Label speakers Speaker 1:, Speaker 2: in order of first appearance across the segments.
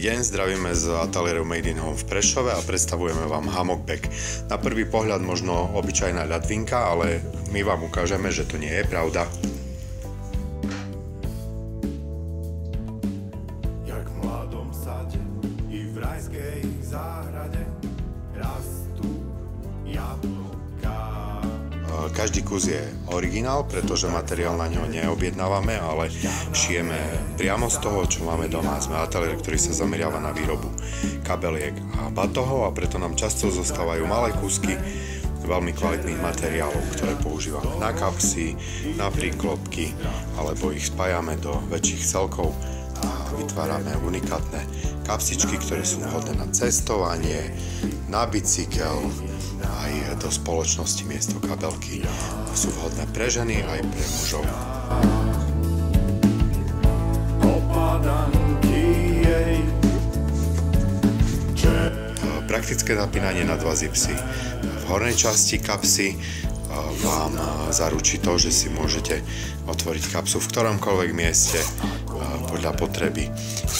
Speaker 1: deň, zdravíme z ateliéru Made in Home v Prešove a predstavujeme vám hammock bag. Na prvý pohľad možno obyčajná ľadvinka, ale my vám ukážeme, že to nie je pravda.
Speaker 2: Jak v mladom sade i v rajskej záhrade rastú jablká.
Speaker 1: Každý kus je originál, pretože materiál na ňo neobjednávame, ale šijeme priamo z toho, čo máme doma. Sme ateliér, ktorý sa zameriava na výrobu kabeliek a batohov a preto nám často zostávajú malé kúsky veľmi kvalitných materiálov, ktoré používame na kapsy, na príklopky, alebo ich spájame do väčších celkov a vytvárame unikátne kapsičky, ktoré sú vhodné na cestovanie, na bicykel, aj do spoločnosti miesto kabelky. Sú vhodné pre ženy aj pre mužov. Praktické napínanie na dva zipsy. V hornej časti kapsy vám zaručí to, že si môžete otvoriť kapsu v ktoromkoľvek mieste podľa potreby.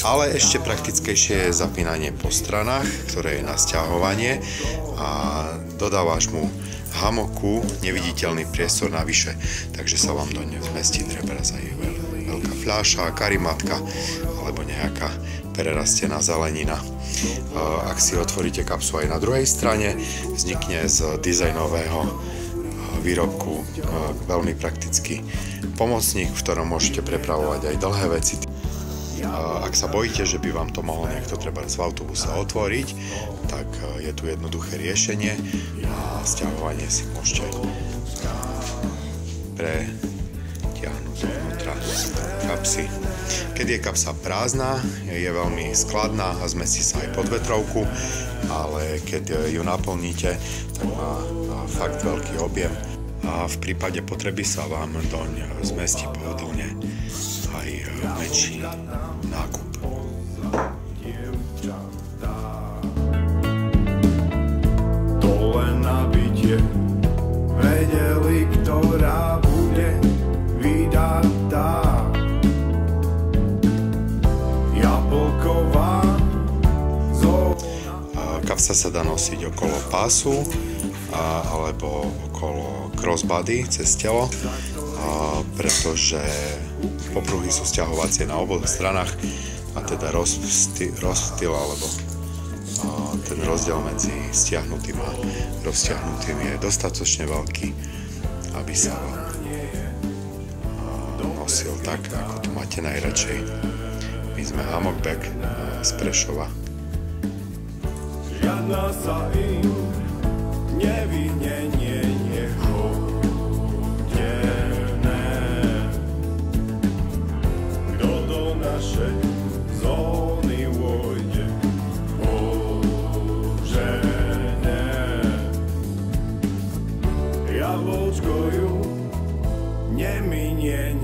Speaker 1: Ale ešte praktickejšie je zapínanie po stranách, ktoré je na sťahovanie a dodávaš mu hamoku neviditeľný priestor navyše, takže sa vám do nej zmestí trebárs aj veľká fľaša, karimatka alebo nejaká prerastená zelenina. Ak si otvoríte kapsu aj na druhej strane, vznikne z dizajnového výrobku veľmi praktický pomocník, v ktorom môžete prepravovať aj dlhé veci. Ak sa bojíte, že by vám to mohol niekto trebárs v autobuse otvoriť, tak je tu jednoduché riešenie a sťahovanie si môžete pretiahnuť dovnútra kapsy. Keď je kapsa prázdna, je veľmi skladná a zmestí sa aj pod vetrovku, ale keď ju naplníte, tak má fakt veľký objem a v prípade potreby sa vám doň zmestí pohodlne aj menší nákup.
Speaker 2: To len nabitie vedeli, ktorá bude vydatá. Jablková zóna.
Speaker 1: Kapsa sa dá nosiť okolo pásu alebo okolo crossbody cez telo, pretože popruhy sú sťahovacie na oboch stranách a teda rozptyl alebo ten rozdiel medzi stiahnutým a rozťahnutým je dostatočne veľký, aby sa vám nosil tak, ako to máte najradšej. My sme hammock bag z Prešova.
Speaker 2: Žiadna sa im nevyhne, nechodené. Kto do našej zóny vojde, ožene. Jablčko ju neminie,